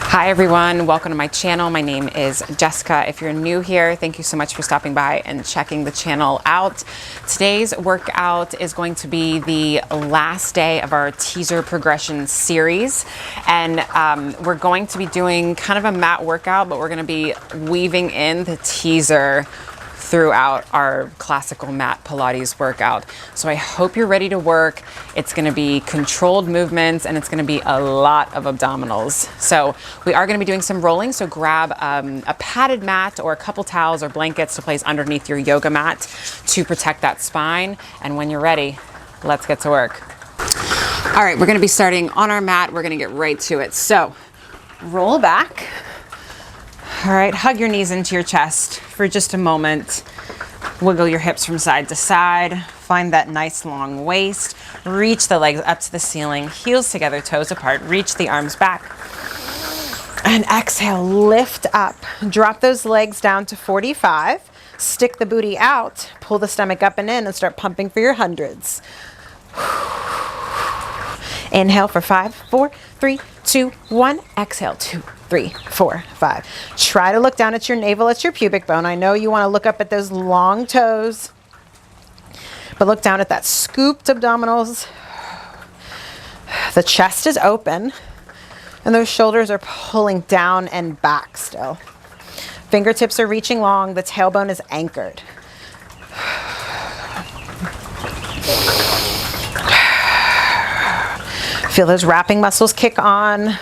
Hi everyone, welcome to my channel. My name is Jessica. If you're new here, thank you so much for stopping by and checking the channel out. Today's workout is going to be the last day of our teaser progression series. And we're going to be doing kind of a mat workout, but we're gonna be weaving in the teaser throughout our classical mat Pilates workout. So I hope you're ready to work. It's gonna be controlled movements and it's gonna be a lot of abdominals. So we are gonna be doing some rolling, so grab a padded mat or a couple towels or blankets to place underneath your yoga mat to protect that spine. And when you're ready, let's get to work. All right, we're gonna be starting on our mat. We're gonna get right to it. So roll back. All right, hug your knees into your chest for just a moment. Wiggle your hips from side to side. Find that nice long waist. Reach the legs up to the ceiling, heels together, toes apart. Reach the arms back. And exhale, lift up. Drop those legs down to 45. Stick the booty out. Pull the stomach up and in and start pumping for your hundreds. Inhale for 5, 4, 3, 2, 1. Exhale, 2, 3, 4, 5. Try to look down at your navel, at your pubic bone. I know you want to look up at those long toes, but look down at that scooped abdominals. The chest is open and those shoulders are pulling down and back still. Fingertips are reaching long. The tailbone is anchored. Feel those wrapping muscles kick on.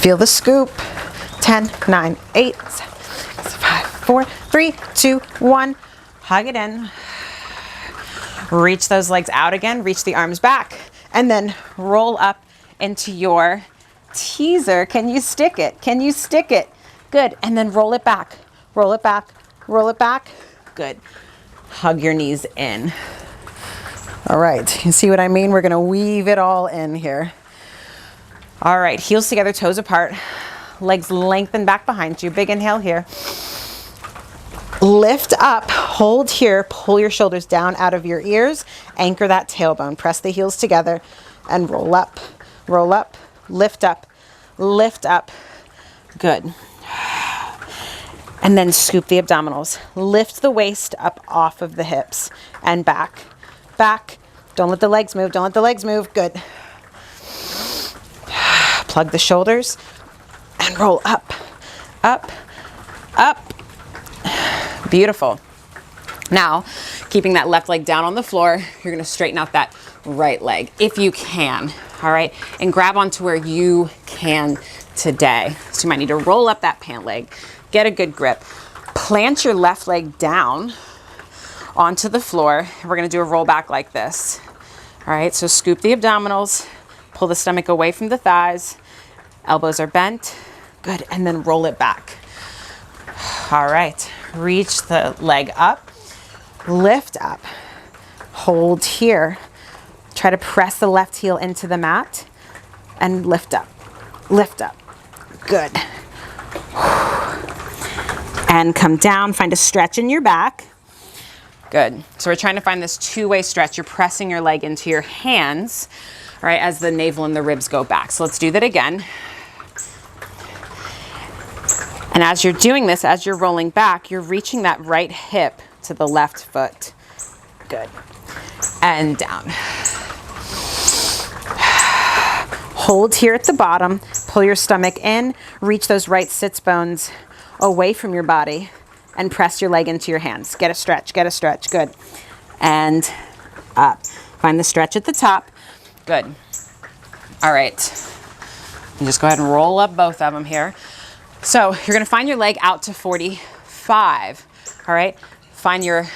Feel the scoop. 10, 9, 8, 7, 6, 5, 4, 3, 2, 1. Hug it in. Reach those legs out again. Reach the arms back. And then roll up into your teaser. Can you stick it? Can you stick it? Good. And then roll it back. Roll it back. Roll it back. Good. Hug your knees in. All right. You see what I mean? We're going to weave it all in here. All right. Heels together, toes apart. Legs lengthen back behind you. Big inhale here. Lift up. Hold here. Pull your shoulders down out of your ears. Anchor that tailbone. Press the heels together and roll up. Roll up. Lift up. Lift up. Good. And then scoop the abdominals. Lift the waist up off of the hips and back, back. Don't let the legs move. Don't let the legs move. Good. Plug the shoulders and roll up, up, up. Beautiful. Now, keeping that left leg down on the floor, you're gonna straighten out that right leg if you can, all right? And grab onto where you can today. So you might need to roll up that pant leg. Get a good grip. Plant your left leg down onto the floor. We're gonna do a roll back like this. All right, so scoop the abdominals, pull the stomach away from the thighs, elbows are bent, good, and then roll it back. All right, reach the leg up, lift up, hold here. Try to press the left heel into the mat and lift up, good. And come down, find a stretch in your back. Good. So we're trying to find this two-way stretch. You're pressing your leg into your hands, all right, as the navel and the ribs go back. So let's do that again. And as you're doing this, as you're rolling back, you're reaching that right hip to the left foot. Good. And down. Hold here at the bottom. Pull your stomach in. Reach those right sits bones away from your body and press your leg into your hands. Get a stretch, good. And up. Find the stretch at the top. Good. All right. And just go ahead and roll up both of them here. So you're gonna find your leg out to 45, all right? Find your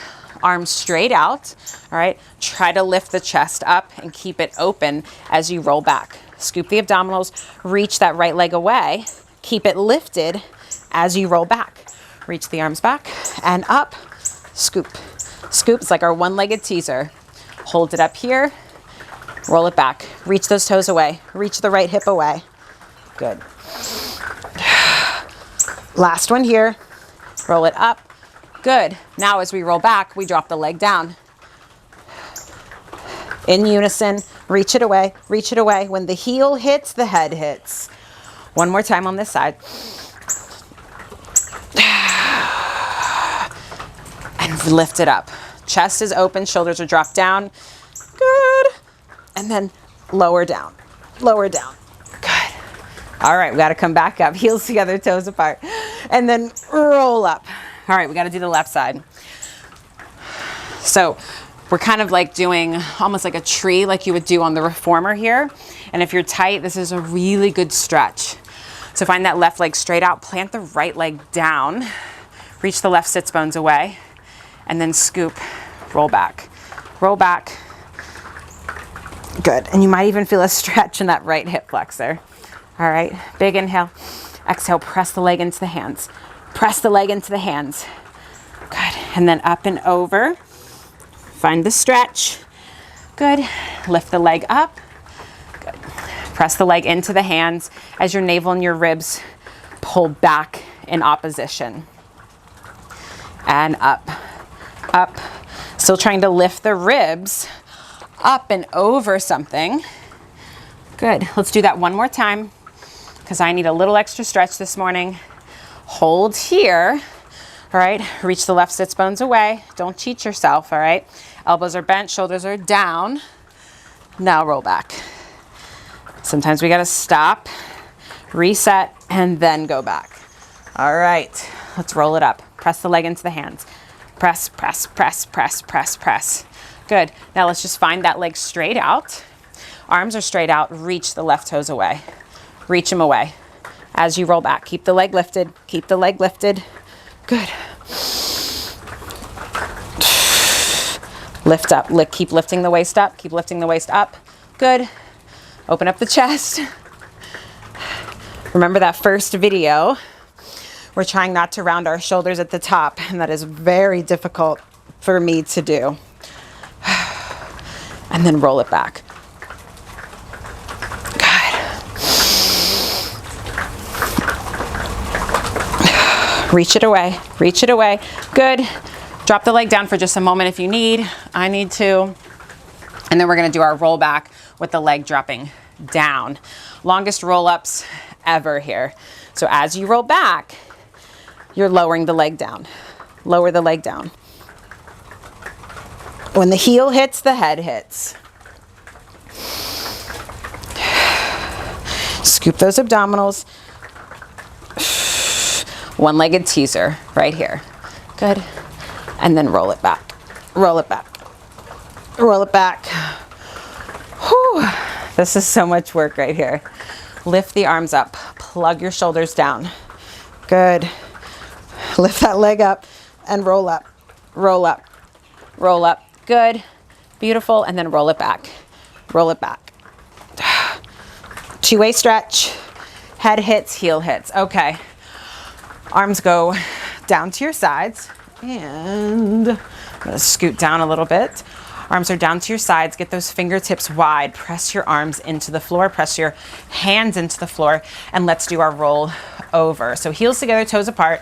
arms straight out, all right? Try to lift the chest up and keep it open as you roll back. Scoop the abdominals, reach that right leg away, keep it lifted as you roll back. Reach the arms back and up, scoop. Scoop, it's like our one-legged teaser. Hold it up here, roll it back. Reach those toes away, reach the right hip away. Good. Last one here, roll it up, good. Now as we roll back, we drop the leg down. In unison, reach it away, reach it away. When the heel hits, the head hits. One more time on this side. And lift it up. Chest is open, shoulders are dropped down. Good. And then lower down, lower down. Good. All right, we got to come back up. Heels together, toes apart. And then roll up. All right, we got to do the left side. So we're kind of like doing almost like a tree like you would do on the reformer here. And if you're tight, this is a really good stretch. So find that left leg straight out, plant the right leg down, reach the left sits bones away, and then scoop, roll back, roll back. Good, and you might even feel a stretch in that right hip flexor. All right, big inhale, exhale, press the leg into the hands. Press the leg into the hands. Good, and then up and over. Find the stretch. Good, lift the leg up. Good, press the leg into the hands as your navel and your ribs pull back in opposition. And up, up. Still trying to lift the ribs up and over something. Good, let's do that one more time because I need a little extra stretch this morning. Hold here, all right? Reach the left sits bones away. Don't cheat yourself, all right? Elbows are bent, shoulders are down. Now roll back. Sometimes we gotta stop, reset, and then go back. All right, let's roll it up. Press the leg into the hands. Press, press, press, press, press, press. Good, now let's just find that leg straight out. Arms are straight out, reach the left toes away. Reach them away. As you roll back, keep the leg lifted, keep the leg lifted. Good. Lift up, keep lifting the waist up, keep lifting the waist up. Good. Open up the chest. Remember that first video? We're trying not to round our shoulders at the top, and that is very difficult for me to do. And then roll it back. Reach it away, reach it away. Good. Drop the leg down for just a moment if you need. I need to. And then we're gonna do our roll back with the leg dropping down. Longest roll ups ever here. So as you roll back, you're lowering the leg down. Lower the leg down. When the heel hits, the head hits. Scoop those abdominals. One-legged teaser right here. Good. And then roll it back. Roll it back. Roll it back. Whew. This is so much work right here. Lift the arms up. Plug your shoulders down. Good. Lift that leg up and roll up. Roll up. Roll up. Good. Beautiful. And then roll it back. Roll it back. Two-way stretch. Head hits, heel hits. Okay. Arms go down to your sides, and I'm gonna scoot down a little bit. Arms are down to your sides. Get those fingertips wide. Press your arms into the floor. Press your hands into the floor, and let's do our roll over. So heels together, toes apart.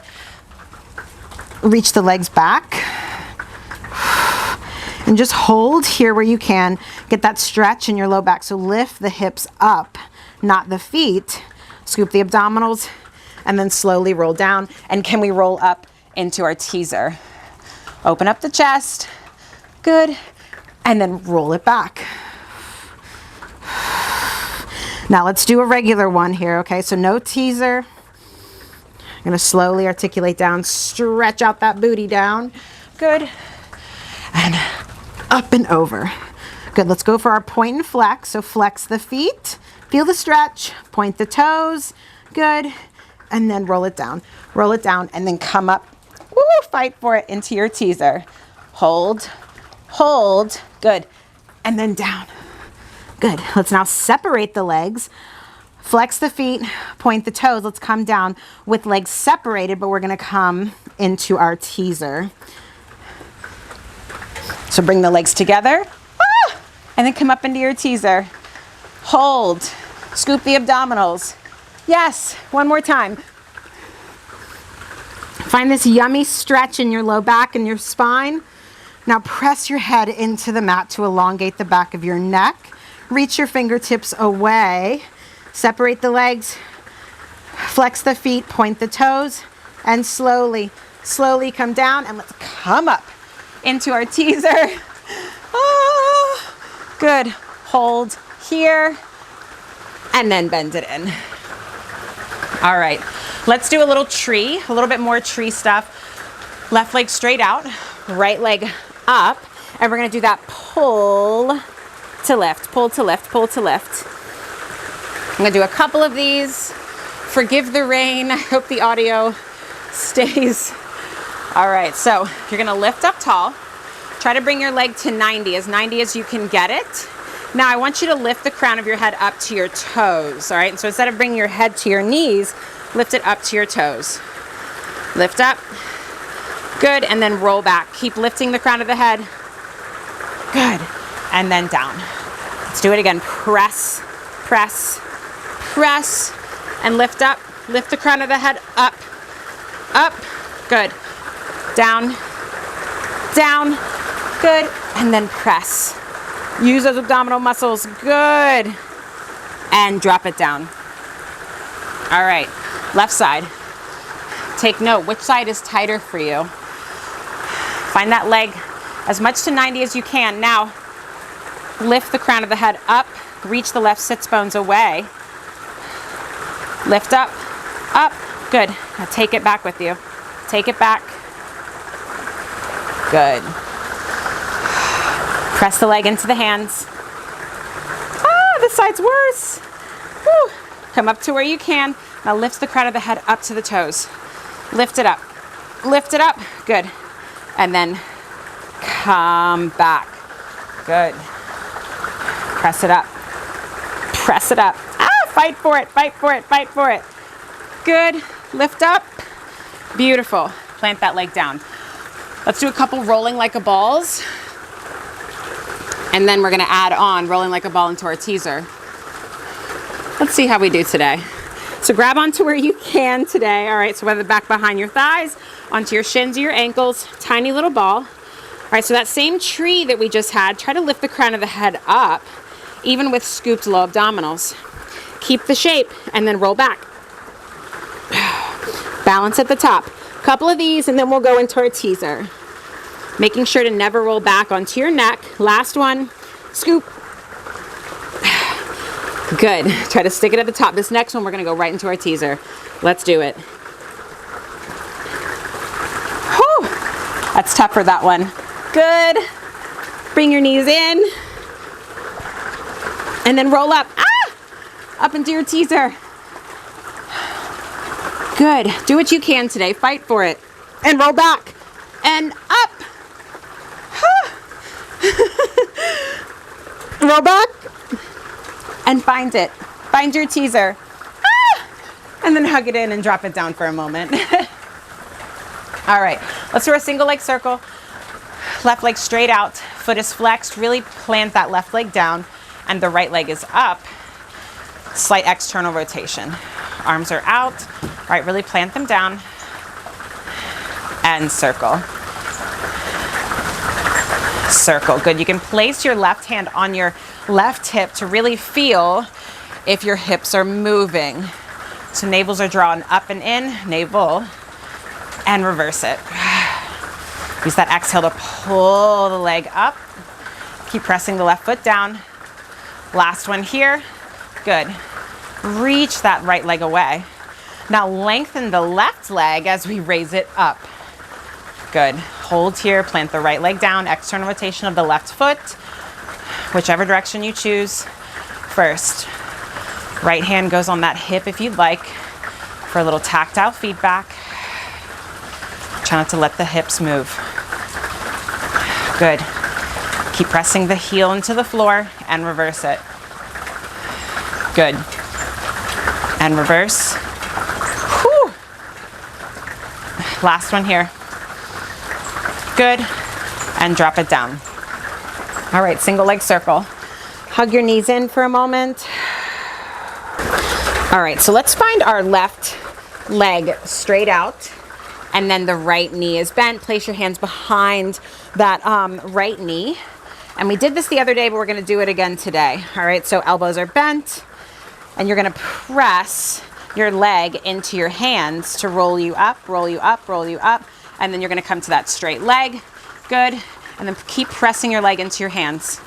Reach the legs back, and just hold here where you can. Get that stretch in your low back. So lift the hips up, not the feet. Scoop the abdominals. And then slowly roll down. And can we roll up into our teaser? Open up the chest. Good. And then roll it back. Now let's do a regular one here, okay? So no teaser. I'm gonna slowly articulate down, stretch out that booty down. Good. And up and over. Good, let's go for our point and flex. So flex the feet, feel the stretch, point the toes. Good. And then roll it down, and then come up, woo, fight for it into your teaser. Hold, hold, good, and then down. Good, let's now separate the legs, flex the feet, point the toes. Let's come down with legs separated, but we're gonna come into our teaser. So bring the legs together, and then come up into your teaser. Hold, scoop the abdominals. Yes, one more time. Find this yummy stretch in your low back and your spine. Now press your head into the mat to elongate the back of your neck. Reach your fingertips away. Separate the legs. Flex the feet, point the toes, and slowly come down, and let's come up into our teaser. Oh, good. Hold here, and then bend it in. All right, let's do a little tree, a little bit more tree stuff. Left leg straight out, right leg up, and we're gonna do that pull to lift, pull to lift, pull to lift. I'm gonna do a couple of these. Forgive the rain. I hope the audio stays. All right, so you're gonna lift up tall. Try to bring your leg to 90 as you can get it. Now I want you to lift the crown of your head up to your toes, all right? So instead of bringing your head to your knees, lift it up to your toes. Lift up, good, and then roll back. Keep lifting the crown of the head. Good, and then down. Let's do it again. Press, press, press, and lift up. Lift the crown of the head up, up, good. Down, down, good, and then press. Use those abdominal muscles, good. And drop it down. All right, left side. Take note, which side is tighter for you? Find that leg as much to 90 as you can. Now, lift the crown of the head up, reach the left sits bones away. Lift up, up, good. Now take it back with you. Take it back. Good. Press the leg into the hands. Ah, this side's worse. Whew. Come up to where you can. Now lift the crown of the head up to the toes. Lift it up. Lift it up. Good. And then come back. Good. Press it up. Press it up. Ah, fight for it, fight for it, fight for it. Good. Lift up. Beautiful. Plant that leg down. Let's do a couple rolling like a balls. And then we're gonna add on rolling like a ball into our teaser. Let's see how we do today. So grab onto where you can today. All right, so whether back behind your thighs, onto your shins or your ankles, tiny little ball. All right, so that same tree that we just had, try to lift the crown of the head up, even with scooped low abdominals. Keep the shape and then roll back. Balance at the top. Couple of these and then we'll go into our teaser. Making sure to never roll back onto your neck. Last one, scoop. Good, try to stick it at the top. This next one, we're gonna go right into our teaser. Let's do it. Whew. That's tough for that one. Good, bring your knees in. And then roll up, up into your teaser. Good, do what you can today, fight for it. And roll back, and up. Roll back and find it. Find your teaser. And then hug it in and drop it down for a moment. All right, let's do a single leg circle. Left leg straight out, foot is flexed. Really plant that left leg down and the right leg is up. Slight external rotation. Arms are out. All right, really plant them down and circle. Circle, good. You can place your left hand on your left hip to really feel if your hips are moving. So navels are drawn up and in, navel, and reverse it. Use that exhale to pull the leg up. Keep pressing the left foot down. Last one here, good. Reach that right leg away. Now lengthen the left leg as we raise it up. Good. Hold here, plant the right leg down, external rotation of the left foot, whichever direction you choose first. Right hand goes on that hip if you'd like for a little tactile feedback. Try not to let the hips move. Good. Keep pressing the heel into the floor and reverse it. Good. And reverse. Whew. Last one here. Good, and drop it down. All right, single leg circle. Hug your knees in for a moment. All right, so let's find our left leg straight out. and then the right knee is bent. Place your hands behind that right knee. And we did this the other day, but we're gonna do it again today. All right, so elbows are bent, and you're gonna press your leg into your hands to roll you up, roll you up, roll you up, and then you're gonna come to that straight leg. Good, and then keep pressing your leg into your hands.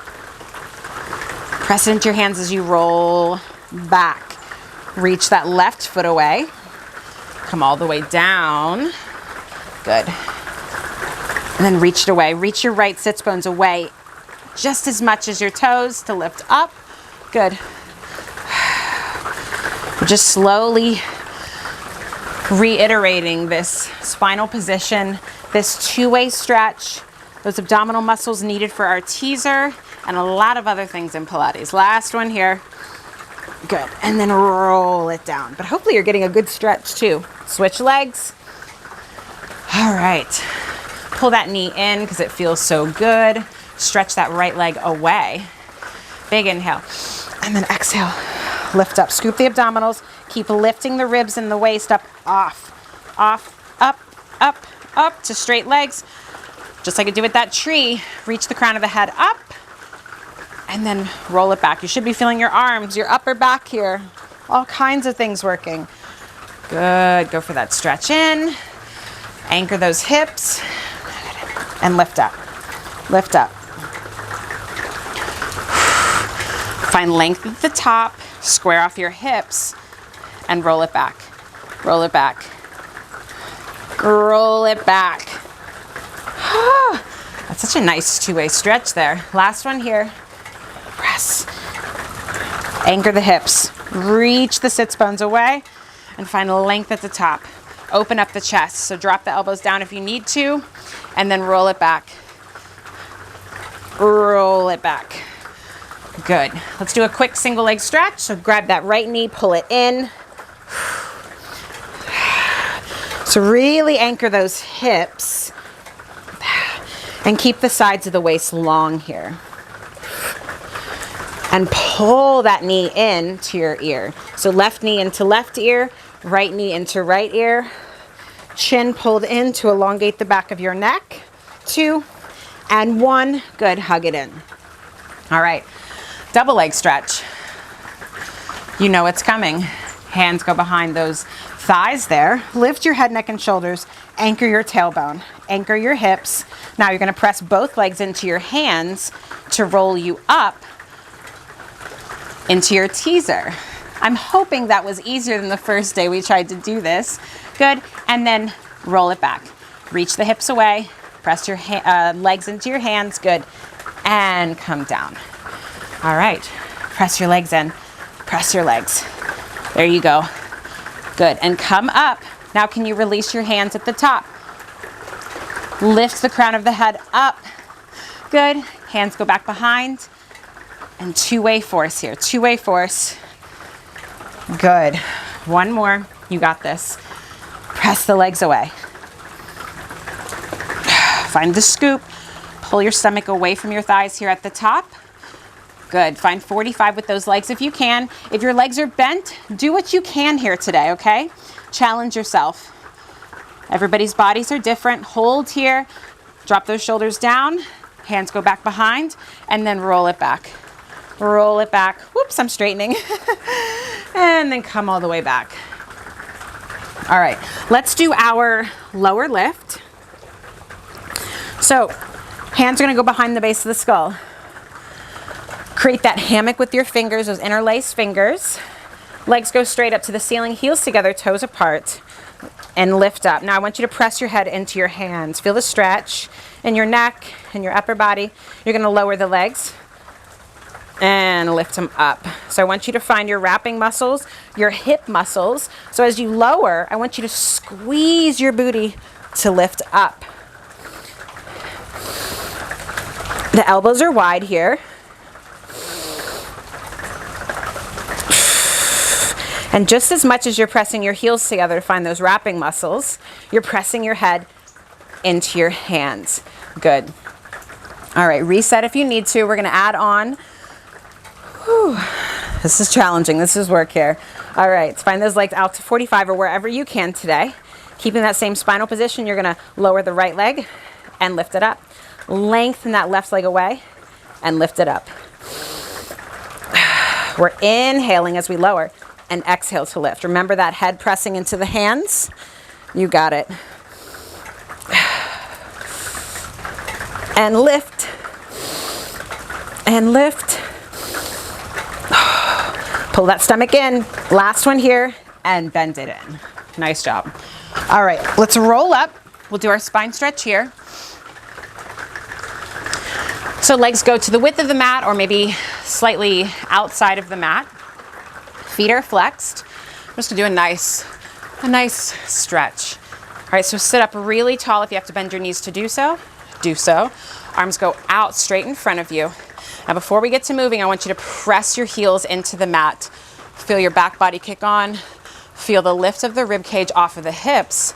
Press it into your hands as you roll back. Reach that left foot away. Come all the way down. Good. And then reach it away. Reach your right sits bones away just as much as your toes to lift up. Good. We're just slowly reiterating this spinal position, this two-way stretch, those abdominal muscles needed for our teaser, and a lot of other things in Pilates. Last one here. Good. And then roll it down. But hopefully you're getting a good stretch too. Switch legs. All right. Pull that knee in because it feels so good. Stretch that right leg away. Big inhale. And then exhale. Lift up. Scoop the abdominals. Keep lifting the ribs and the waist up, off, up, up, up to straight legs. Just like I did with that tree. Reach the crown of the head up. And then roll it back. You should be feeling your arms, your upper back here. All kinds of things working. Good. Go for that stretch in. Anchor those hips. And lift up. Lift up. Find length at the top. Square off your hips. And roll it back. Roll it back. Roll it back. That's such a nice two-way stretch there. Last one here. Press. Anchor the hips. Reach the sits bones away and find length at the top. Open up the chest. So drop the elbows down if you need to, and then roll it back. Roll it back. Good. Let's do a quick single leg stretch. So grab that right knee, pull it in. So really anchor those hips and keep the sides of the waist long here. And pull that knee in to your ear. So left knee into left ear, right knee into right ear. Chin pulled in to elongate the back of your neck. 2 and 1. Good, hug it in. All right, double leg stretch. You know it's coming. Hands go behind those thighs there. Lift your head, neck, and shoulders. Anchor your tailbone. Anchor your hips. Now you're gonna press both legs into your hands to roll you up into your teaser. I'm hoping that was easier than the first day we tried to do this. Good, and then roll it back. Reach the hips away, press your legs into your hands, good, and come down. All right, press your legs in, press your legs. There you go, good, and come up. Now can you release your hands at the top? Lift the crown of the head up, good, hands go back behind, and two-way force here, two-way force. Good. One more. You got this. Press the legs away. Find the scoop. Pull your stomach away from your thighs here at the top. Good. Find 45 with those legs if you can. If your legs are bent, do what you can here today, okay? Challenge yourself. Everybody's bodies are different. Hold here. Drop those shoulders down. Hands go back behind, and then roll it back. Roll it back. Whoops, I'm straightening. And then come all the way back. All right, let's do our lower lift. So, hands are gonna go behind the base of the skull. Create that hammock with your fingers, those interlaced fingers. Legs go straight up to the ceiling, heels together, toes apart, and lift up. Now I want you to press your head into your hands. Feel the stretch in your neck and your upper body. You're gonna lower the legs and lift them up. So I want you to find your wrapping muscles, your hip muscles. So as you lower, I want you to squeeze your booty to lift up. The elbows are wide here. And just as much as you're pressing your heels together to find those wrapping muscles, you're pressing your head into your hands. Good. All right, reset if you need to. We're gonna add on. Whew. This is challenging. This is work here. All right, find those legs out to 45 or wherever you can today. Keeping that same spinal position, you're gonna lower the right leg and lift it up. Lengthen that left leg away and lift it up. We're inhaling as we lower and exhale to lift. Remember that head pressing into the hands. You got it. And lift. And lift. Pull that stomach in. Last one here and bend it in. Nice job. All right, let's roll up. We'll do our spine stretch here. So legs go to the width of the mat or maybe slightly outside of the mat. Feet are flexed. I'm just gonna do a nice stretch. All right, so sit up really tall. If you have to bend your knees to do so, do so. Arms go out straight in front of you. Now before we get to moving, I want you to press your heels into the mat. Feel your back body kick on. Feel the lift of the rib cage off of the hips.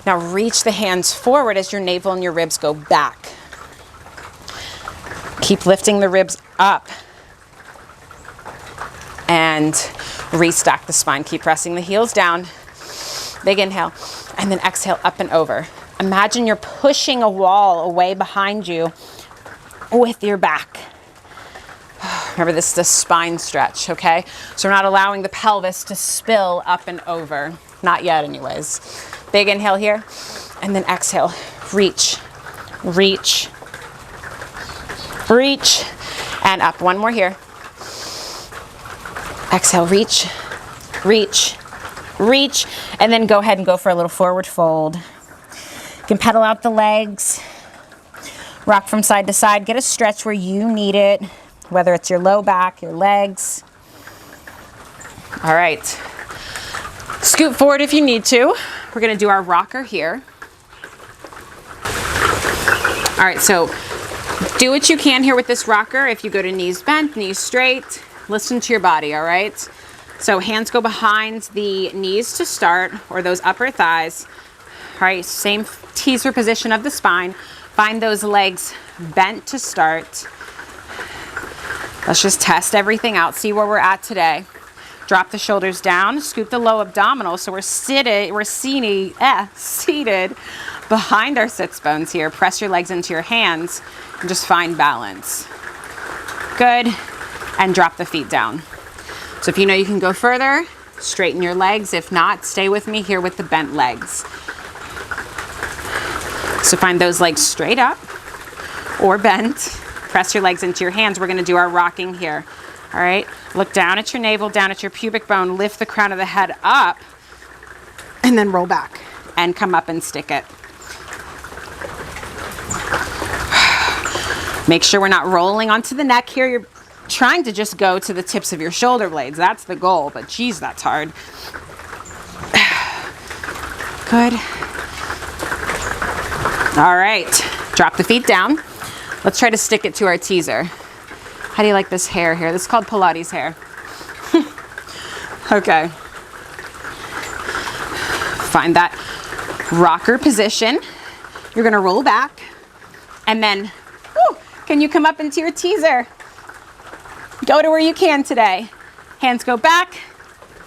Now reach the hands forward as your navel and your ribs go back. Keep lifting the ribs up. And restack the spine. Keep pressing the heels down. Big inhale. And then exhale up and over. Imagine you're pushing a wall away behind you with your back. Remember, this is a spine stretch, okay? So we're not allowing the pelvis to spill up and over. Not yet anyways. Big inhale here. And then exhale. Reach, reach, reach. And up. One more here. Exhale, reach, reach, reach. And then go ahead and go for a little forward fold. You can pedal out the legs. Rock from side to side. Get a stretch where you need it. Whether it's your low back, your legs. All right. Scoot forward if you need to. We're gonna do our rocker here. All right, so do what you can here with this rocker. If you go to knees bent, knees straight, listen to your body, all right? So hands go behind the knees to start, or those upper thighs. All right, same teaser position of the spine. Find those legs bent to start. Let's just test everything out, see where we're at today. Drop the shoulders down, scoot the low abdominal, so we're seated behind our sits bones here. Press your legs into your hands and just find balance. Good, and drop the feet down. So if you know you can go further, straighten your legs. If not, stay with me here with the bent legs. So find those legs straight up or bent. Press your legs into your hands. We're gonna do our rocking here. All right, look down at your navel, down at your pubic bone, lift the crown of the head up, And then roll back. and come up and stick it. Make sure we're not rolling onto the neck here. You're trying to just go to the tips of your shoulder blades. That's the goal, but geez, that's hard. Good. All right, drop the feet down. Let's try to stick it to our teaser. How do you like this hair here? This is called Pilates hair. Okay. Find that rocker position. You're gonna roll back and then, can you come up into your teaser? Go to where you can today. Hands go back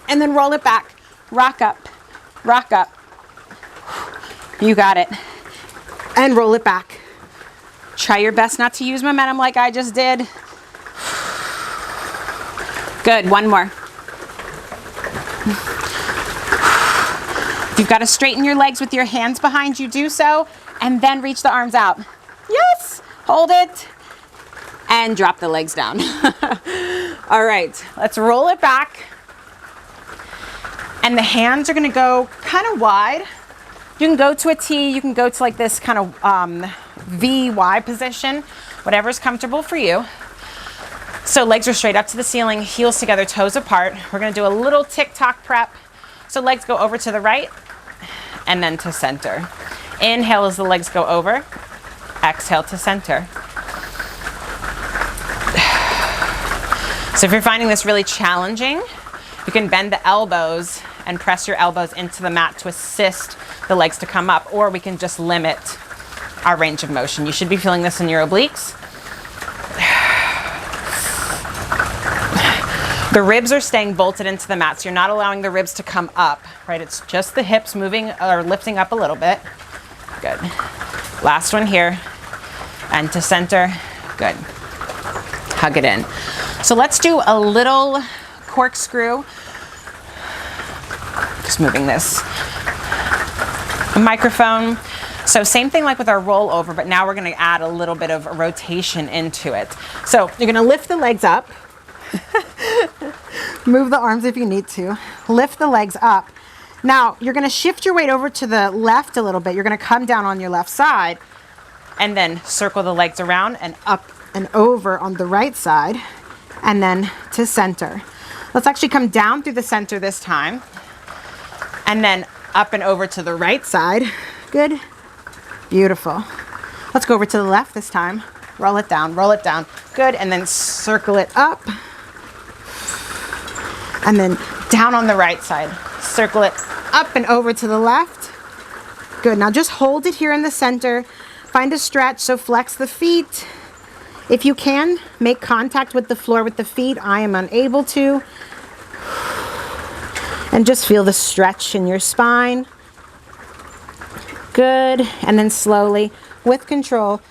and then roll it back. Rock up, rock up. You got it. And roll it back. Try your best not to use momentum like I just did. Good, one more. If you've got to straighten your legs with your hands behind you, do so, and then reach the arms out. Yes, hold it, and drop the legs down. All right, let's roll it back. And the hands are gonna go kind of wide. You can go to a T, you can go to like this kind of VY position, whatever's comfortable for you. So legs are straight up to the ceiling, heels together, toes apart. We're gonna do a little tick-tock prep. So legs go over to the right and then to center. Inhale as the legs go over, exhale to center. So if you're finding this really challenging, you can bend the elbows and press your elbows into the mat to assist the legs to come up, or we can just limit our range of motion. You should be feeling this in your obliques. The ribs are staying bolted into the mat, so you're not allowing the ribs to come up, right? It's just the hips moving or lifting up a little bit. Good. Last one here. And to center. Good. Hug it in. So let's do a little corkscrew. Just moving this microphone. So same thing like with our rollover, but now we're going to add a little bit of rotation into it. So you're going to lift the legs up. Move the arms if you need to. Lift the legs up. Now you're going to shift your weight over to the left a little bit. You're going to come down on your left side and then circle the legs around and up and over on the right side and then to center. Let's actually come down through the center this time and then up and over to the right side. Good. Beautiful. Let's go over to the left this time. Roll it down, roll it down. Good. And then circle it up. And then down on the right side. Circle it up and over to the left. Good. Now just hold it here in the center. Find a stretch, so flex the feet. If you can, make contact with the floor with the feet. I am unable to. And just feel the stretch in your spine. Good. And then slowly, with control,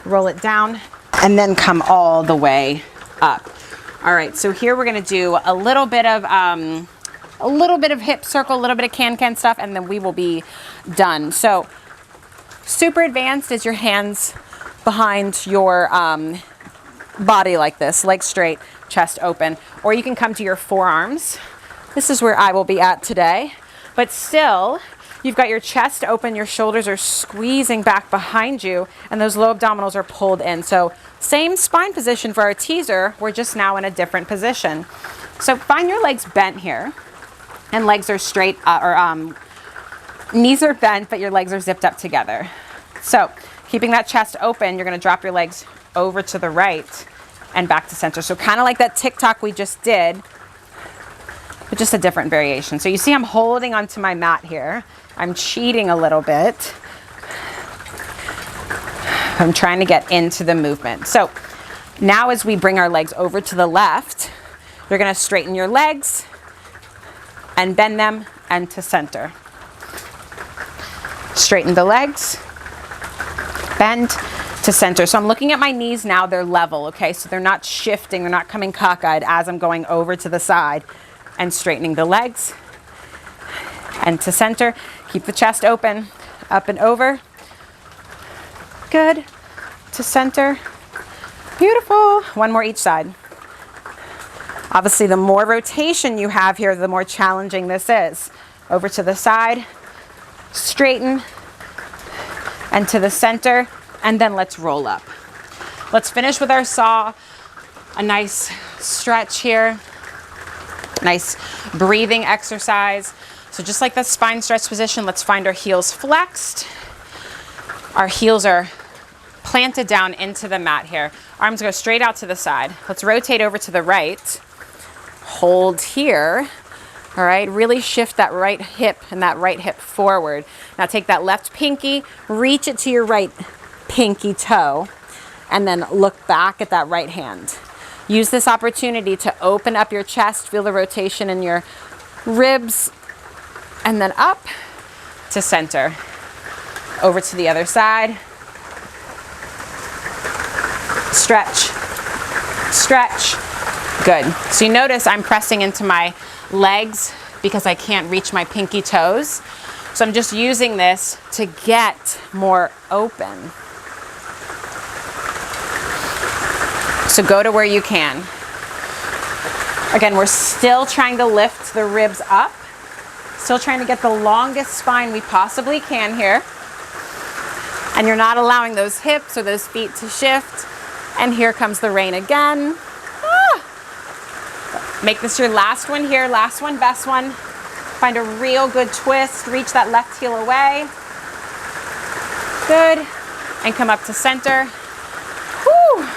roll it down and then come all the way up. All right, so here we're gonna do a little bit of hip circle, a little bit of can-can stuff, and then we will be done. So super advanced is your hands behind your body like this, legs straight, chest open, or you can come to your forearms. This is where I will be at today, but still, you've got your chest open, your shoulders are squeezing back behind you, and those low abdominals are pulled in. So same spine position for our teaser, we're just now in a different position. So find your legs bent here, and legs are straight, knees are bent, but your legs are zipped up together. So keeping that chest open, you're gonna drop your legs over to the right and back to center. So kind of like that TikTok we just did, but just a different variation. So you see I'm holding onto my mat here. I'm cheating a little bit. I'm trying to get into the movement. So now as we bring our legs over to the left, you're gonna straighten your legs and bend them and to center. Straighten the legs, bend to center. So I'm looking at my knees now, they're level, okay? So they're not shifting, they're not coming cockeyed as I'm going over to the side and straightening the legs and to center. Keep the chest open, up and over. Good. To center. Beautiful. One more each side. Obviously, the more rotation you have here, the more challenging this is. Over to the side, straighten, and to the center, and then let's roll up. Let's finish with our saw. A nice stretch here. Nice breathing exercise. So just like the spine stretch position, let's find our heels flexed. Our heels are planted down into the mat here. Arms go straight out to the side. Let's rotate over to the right. Hold here. All right, really shift that right hip and that right hip forward. Now take that left pinky, reach it to your right pinky toe, and then look back at that right hand. Use this opportunity to open up your chest, feel the rotation in your ribs, and then up to center. Over to the other side. Stretch, stretch. Good. So you notice I'm pressing into my legs because I can't reach my pinky toes. So I'm just using this to get more open. So go to where you can. Again, we're still trying to lift the ribs up. Still trying to get the longest spine we possibly can here. And you're not allowing those hips or those feet to shift. And here comes the rain again. Make this your last one here, last one, best one. Find a real good twist, reach that left heel away. Good, and come up to center. Whew.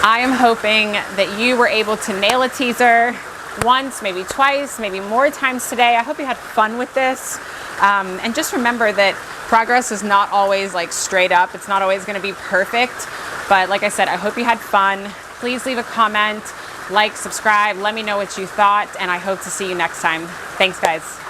I am hoping that you were able to nail a teaser once, maybe twice, maybe more times today. I hope you had fun with this. And just remember that progress is not always like straight up. It's not always gonna be perfect. But like I said, I hope you had fun. Please leave a comment. like, subscribe, let me know what you thought, and I hope to see you next time. Thanks, guys.